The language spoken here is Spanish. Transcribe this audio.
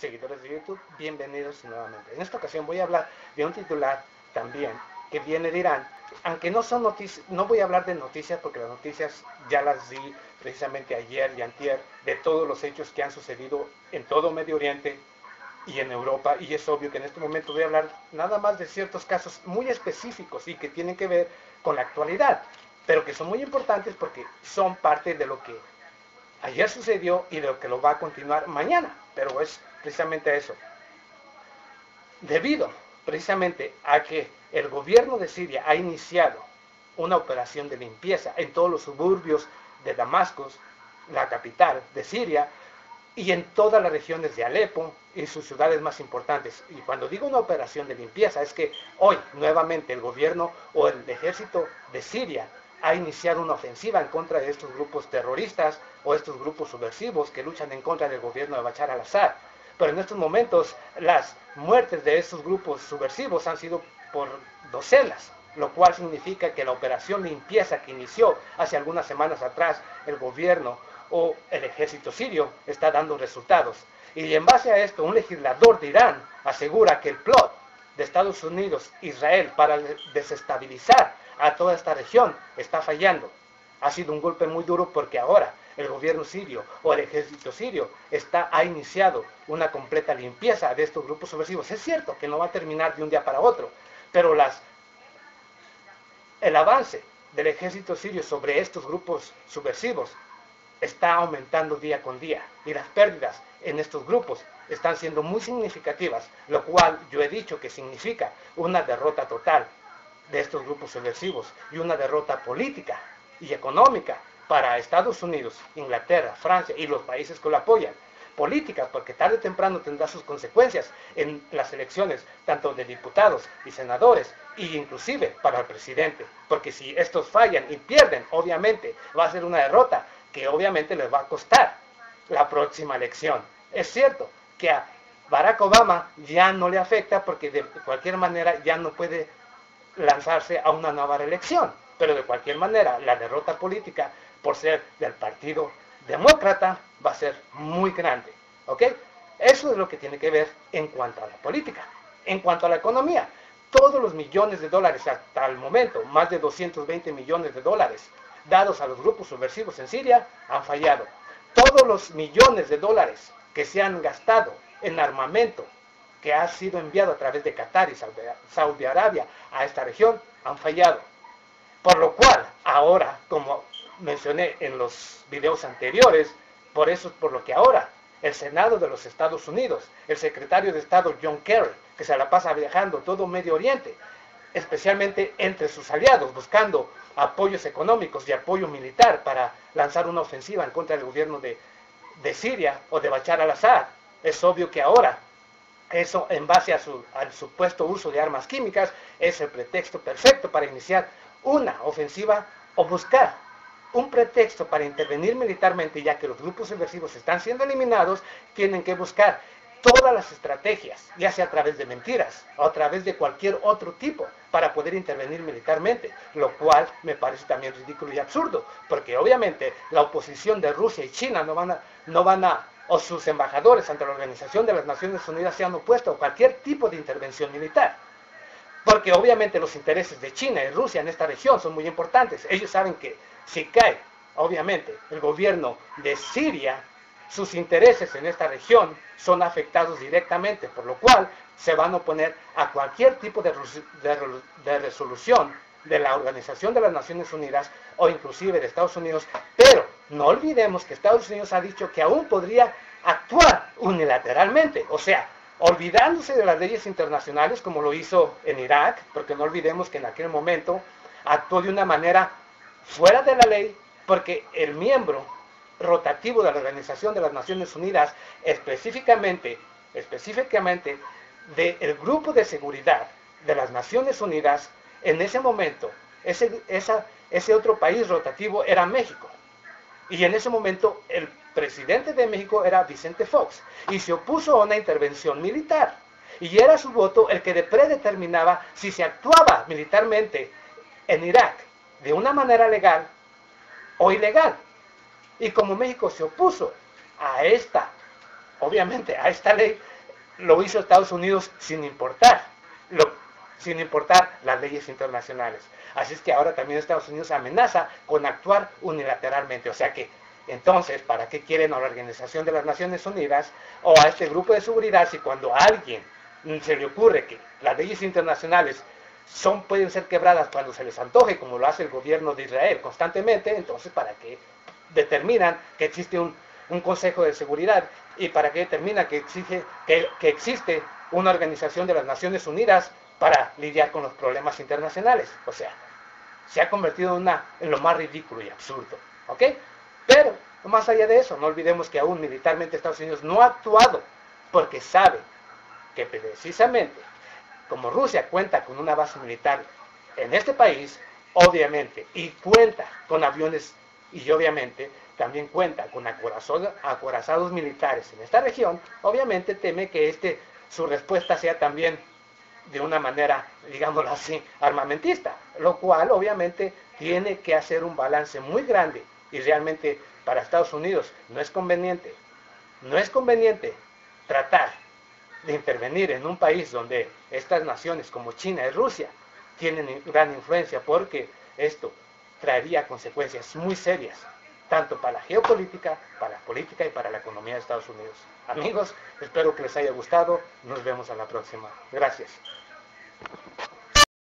seguidores de YouTube, bienvenidos nuevamente. En esta ocasión voy a hablar de un titular también que viene de Irán, aunque no son noticias, no voy a hablar de noticias porque las noticias ya las di precisamente ayer y antier de todos los hechos que han sucedido en todo Medio Oriente y en Europa, y es obvio que en este momento voy a hablar nada más de ciertos casos muy específicos y que tienen que ver con la actualidad, pero que son muy importantes porque son parte de lo que ayer sucedió y de lo que lo va a continuar mañana, pero es precisamente a eso. Debido precisamente a que el gobierno de Siria ha iniciado una operación de limpieza en todos los suburbios de Damasco, la capital de Siria, y en todas las regiones de Alepo y sus ciudades más importantes. Y cuando digo una operación de limpieza es que hoy nuevamente el gobierno o el ejército de Siria ha iniciado una ofensiva en contra de estos grupos terroristas o estos grupos subversivos que luchan en contra del gobierno de Bashar al-Assad. Pero en estos momentos las muertes de estos grupos subversivos han sido por docenas, lo cual significa que la operación limpieza que inició hace algunas semanas atrás el gobierno o el ejército sirio está dando resultados. Y en base a esto, un legislador de Irán asegura que el plot de Estados Unidos, Israel, para desestabilizar a toda esta región está fallando. Ha sido un golpe muy duro porque ahora el gobierno sirio o el ejército sirio ha iniciado una completa limpieza de estos grupos subversivos. Es cierto que no va a terminar de un día para otro, pero el avance del ejército sirio sobre estos grupos subversivos está aumentando día con día y las pérdidas en estos grupos están siendo muy significativas, lo cual yo he dicho que significa una derrota total de estos grupos subversivos y una derrota política y económica para Estados Unidos, Inglaterra, Francia y los países que lo apoyan. Política, porque tarde o temprano tendrá sus consecuencias en las elecciones, tanto de diputados y senadores, e inclusive para el presidente, porque si estos fallan y pierden, obviamente va a ser una derrota que obviamente les va a costar la próxima elección. Es cierto que a Barack Obama ya no le afecta porque de cualquier manera ya no puede lanzarse a una nueva reelección, pero de cualquier manera la derrota política por ser del Partido Demócrata va a ser muy grande, ¿ok? Eso es lo que tiene que ver en cuanto a la política. En cuanto a la economía, todos los millones de dólares hasta el momento, más de 220 millones de dólares dados a los grupos subversivos en Siria, han fallado. Todos los millones de dólares que se han gastado en armamento que ha sido enviado a través de Qatar y Saudi Arabia a esta región han fallado. Por lo cual, ahora, como mencioné en los videos anteriores, por eso es por lo que ahora el Senado de los Estados Unidos, el secretario de Estado John Kerry, que se la pasa viajando todo Medio Oriente, especialmente entre sus aliados, buscando apoyos económicos y apoyo militar para lanzar una ofensiva en contra del gobierno de Siria o de Bashar al-Assad. Es obvio que ahora eso, en base al supuesto uso de armas químicas, es el pretexto perfecto para iniciar una ofensiva o buscar un pretexto para intervenir militarmente, ya que los grupos subversivos están siendo eliminados. Tienen que buscar todas las estrategias, ya sea a través de mentiras o a través de cualquier otro tipo, para poder intervenir militarmente, lo cual me parece también ridículo y absurdo, porque obviamente la oposición de Rusia y China no van a o sus embajadores ante la Organización de las Naciones Unidas se han opuesto a cualquier tipo de intervención militar. Porque obviamente los intereses de China y Rusia en esta región son muy importantes. Ellos saben que si cae, obviamente, el gobierno de Siria, sus intereses en esta región son afectados directamente, por lo cual se van a oponer a cualquier tipo de resolución de la Organización de las Naciones Unidas o inclusive de Estados Unidos. Pero no olvidemos que Estados Unidos ha dicho que aún podría actuar unilateralmente, o sea, olvidándose de las leyes internacionales como lo hizo en Irak, porque no olvidemos que en aquel momento actuó de una manera fuera de la ley, porque el miembro rotativo de la Organización de las Naciones Unidas, específicamente del Grupo de Seguridad de las Naciones Unidas, en ese momento, ese otro país rotativo era México. Y en ese momento el presidente de México era Vicente Fox y se opuso a una intervención militar. Y era su voto el que predeterminaba si se actuaba militarmente en Irak de una manera legal o ilegal. Y como México se opuso a esta obviamente a esta ley lo hizo Estados Unidos sin importar las leyes internacionales. Así es que ahora también Estados Unidos amenaza con actuar unilateralmente. O sea que, entonces, ¿para qué quieren a la Organización de las Naciones Unidas o a este grupo de seguridad si cuando a alguien se le ocurre que las leyes internacionales pueden ser quebradas cuando se les antoje, como lo hace el gobierno de Israel constantemente? Entonces, ¿para qué determinan que existe un Consejo de Seguridad y para qué determina que existe una Organización de las Naciones Unidas para lidiar con los problemas internacionales? O sea, se ha convertido en lo más ridículo y absurdo, ¿ok? Pero, más allá de eso, no olvidemos que aún militarmente Estados Unidos no ha actuado porque sabe que precisamente como Rusia cuenta con una base militar en este país, obviamente, y cuenta con aviones, y obviamente también cuenta con acorazados militares en esta región, obviamente teme que su respuesta sea también de una manera, digámoslo así, armamentista, lo cual obviamente tiene que hacer un balance muy grande y realmente para Estados Unidos no es conveniente tratar de intervenir en un país donde estas naciones como China y Rusia tienen gran influencia, porque esto traería consecuencias muy serias, tanto para la geopolítica, para la política y para la economía de Estados Unidos. Amigos, espero que les haya gustado, nos vemos a la próxima. Gracias.